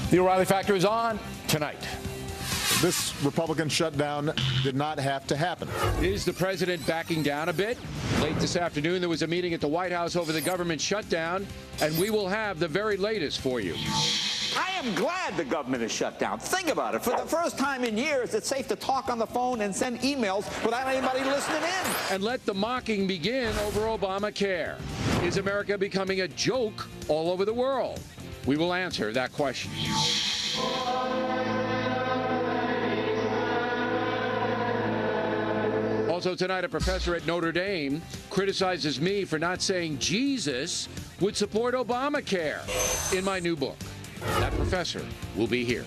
The O'Reilly Factor is on tonight. This Republican shutdown did not have to happen. Is the president backing down a bit? Late this afternoon, there was a meeting at the White House over the government shutdown, and we will have the very latest for you. I am glad the government is shut down. Think about it. For the first time in years, it's safe to talk on the phone and send emails without anybody listening in. And let the mocking begin over Obamacare. Is America becoming a joke all over the world? We will answer that question. Also tonight, a professor at Notre Dame criticizes me for not saying Jesus would support Obamacare in my new book. That professor will be here.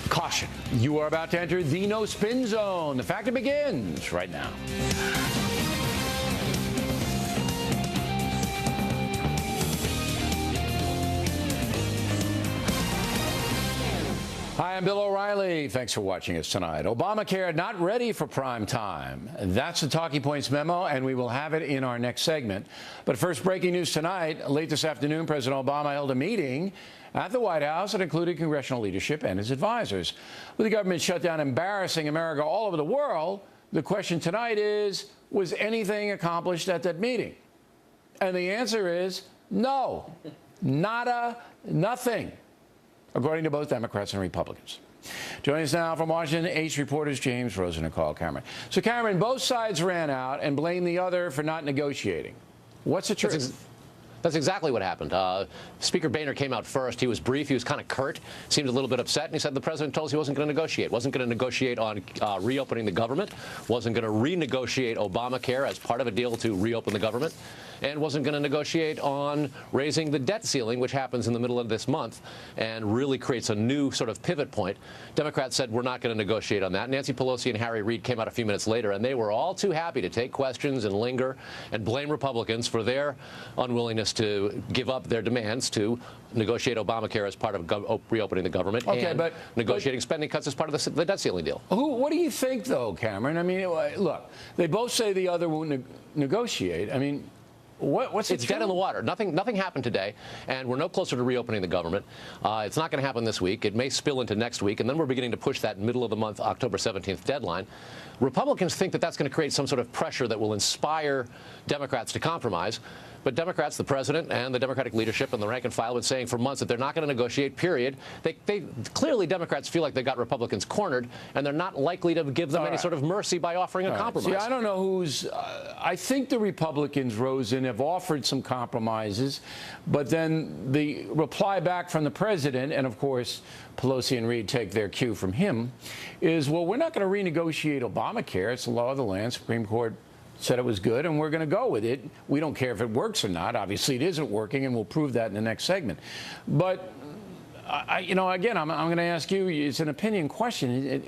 Caution, you are about to enter the no spin zone. The Factor begins right now. Hi, I'm Bill O'Reilly. Thanks for watching us tonight. Obamacare not ready for prime time. That's the Talking Points memo, and we will have it in our next segment. But first, breaking news tonight. Late this afternoon, President Obama held a meeting at the White House that included congressional leadership and his advisors. With the government shutdown embarrassing America all over the world, the question tonight is, was anything accomplished at that meeting? And the answer is no. Nada, nothing, according to both Democrats and Republicans. Joining us now from Washington, Ace reporters James Rosen and Carl Cameron. So, Cameron, both sides ran out and blamed the other for not negotiating. What's the truth? That's exactly what happened. Speaker Boehner came out first. He was brief. He was kind of curt. Seemed a little bit upset. And he said the president told us he wasn't going to negotiate. Wasn't going to negotiate on reopening the government. Wasn't going to renegotiate Obamacare as part of a deal to reopen the government. And wasn't going to negotiate on raising the debt ceiling, which happens in the middle of this month and really creates a new sort of pivot point. Democrats said we're not going to negotiate on that. Nancy Pelosi and Harry Reid came out a few minutes later, and they were all too happy to take questions and linger and blame Republicans for their unwillingness to give up their demands to negotiate Obamacare as part of reopening the government and negotiating spending cuts as part of the debt ceiling deal. What do you think, though, Cameron? I mean, look, they both say the other won't negotiate. I mean, what's it's dead in the water. Nothing happened today, and we're no closer to reopening the government. It's not going to happen this week. It may spill into next week, and then we're beginning to push that middle of the month, October 17th deadline. Republicans think that that's going to create some sort of pressure that will inspire Democrats to compromise. But Democrats, the president and the Democratic leadership and the rank and file have been saying for months that they're not going to negotiate, period. They clearly, Democrats feel like they got Republicans cornered, and they're not likely to give them any sort of mercy by offering a compromise. See, I don't know who's I think the Republicans, Rosen, have offered some compromises, but then the reply back from the president, and of course Pelosi and Reid take their cue from him, is, well, we're not going to renegotiate Obamacare. It's the law of the land. Supreme Court said it was good, and we're going to go with it. We don't care if it works or not. Obviously, it isn't working, and we'll prove that in the next segment. But, again, I'm going to ask you, it's an opinion question.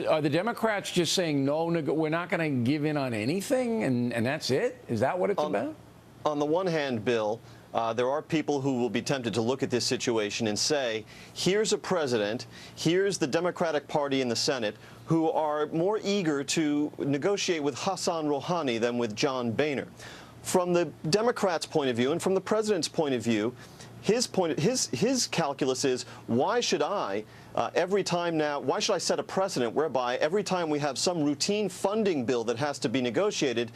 Are the Democrats just saying, no, we're not going to give in on anything, and that's it? Is that what it's about? On the one hand, Bill, there are people who will be tempted to look at this situation and say, here's a president, here's the Democratic Party in the Senate, who are more eager to negotiate with Hassan Rouhani than with John Boehner. From the Democrats' point of view and from the president's point of view, his calculus is, why should I why should I set a precedent whereby every time we have some routine funding bill that has to be negotiated,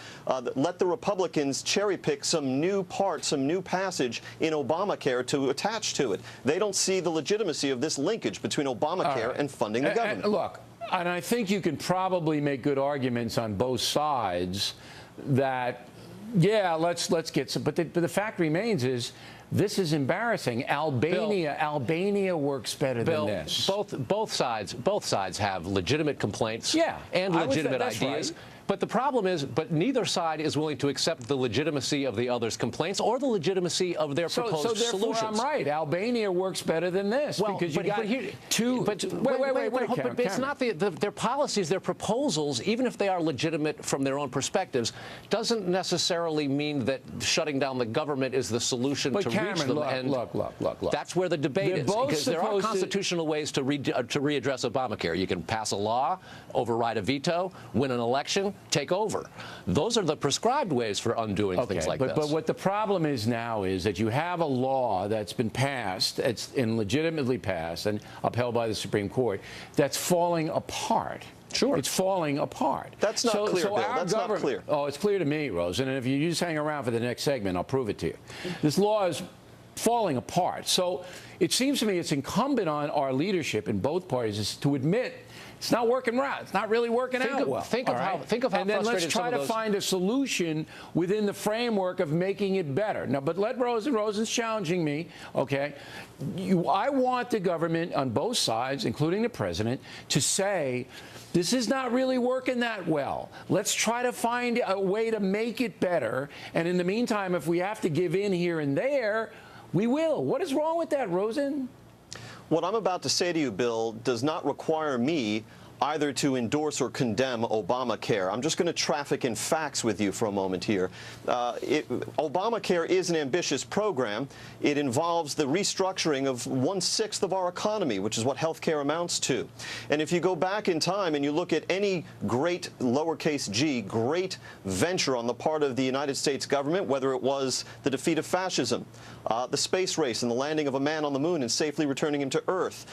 let the Republicans cherry pick some new part, some new passage in Obamacare to attach to it? They don't see the legitimacy of this linkage between Obamacare and funding the government. Look, and I think you can probably make good arguments on both sides that, yeah, let's get some, but the fact remains is, this is embarrassing. Albania works better than this. Both sides have legitimate complaints and legitimate ideas. Right. But the problem is, neither side is willing to accept the legitimacy of the other's complaints or the legitimacy of their proposed solutions. So I'm right. Albania works better than this because you got two. But it's not their policies, their proposals, even if they are legitimate from their own perspectives, doesn't necessarily mean that shutting down the government is the solution to reach them. Look. That's where the debate is, because there are constitutional ways to readdress Obamacare. You can pass a law, override a veto, win an election, take over. Those are the prescribed ways for undoing things like this. But what the problem is now is that you have a law that's been passed, and legitimately passed and upheld by the Supreme Court, that's falling apart. Sure. It's falling apart. That's not clear, Bill. That's not clear. Oh, it's clear to me, Rosen, and if you just hang around for the next segment, I'll prove it to you. This law is falling apart. So it seems to me it's incumbent on our leadership in both parties to admit it's not working right. It's not really working out well. Think of how and then let's try to find a solution within the framework of making it better. Now, but let Rosen's challenging me, okay? I want the government on both sides, including the president, to say, this is not really working that well. Let's try to find a way to make it better. And in the meantime, if we have to give in here and there, we will. What is wrong with that, Rosen? What I'm about to say to you, Bill, does not require me either to endorse or condemn Obamacare. I'm just going to traffic in facts with you for a moment here. Obamacare is an ambitious program. It involves the restructuring of 1/6 of our economy, which is what health care amounts to. And if you go back in time and you look at any great, lowercase g, great venture on the part of the United States government, whether it was the defeat of fascism, the space race and the landing of a man on the moon and safely returning him to Earth,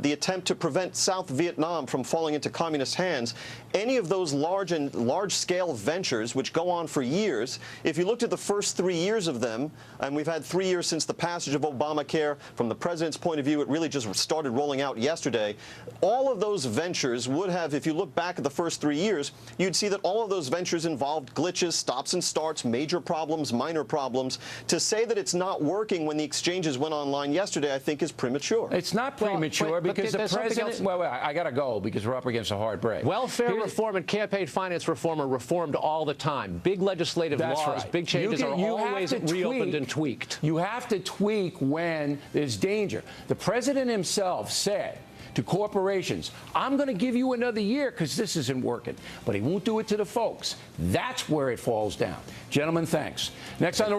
the attempt to prevent South Vietnam from falling into communist hands, any of those large-scale ventures which go on for years, if you looked at the first 3 years of them, and we've had 3 years since the passage of Obamacare, from the president's point of view, it really just started rolling out yesterday, all of those ventures would have, if you look back at the first 3 years, you'd see that all of those ventures involved glitches, stops and starts, major problems, minor problems. To say that it's not working when the exchanges went online yesterday, I think is premature. It's not premature because the president... Well, I got to go because we're up against a hard break. Welfare reform and campaign finance reform are reformed all the time. Big legislative laws, big changes are always reopened and tweaked. You have to tweak when there's danger. The president himself said to corporations, I'm going to give you another year because this isn't working. But he won't do it to the folks. That's where it falls down. Gentlemen, thanks. Next on the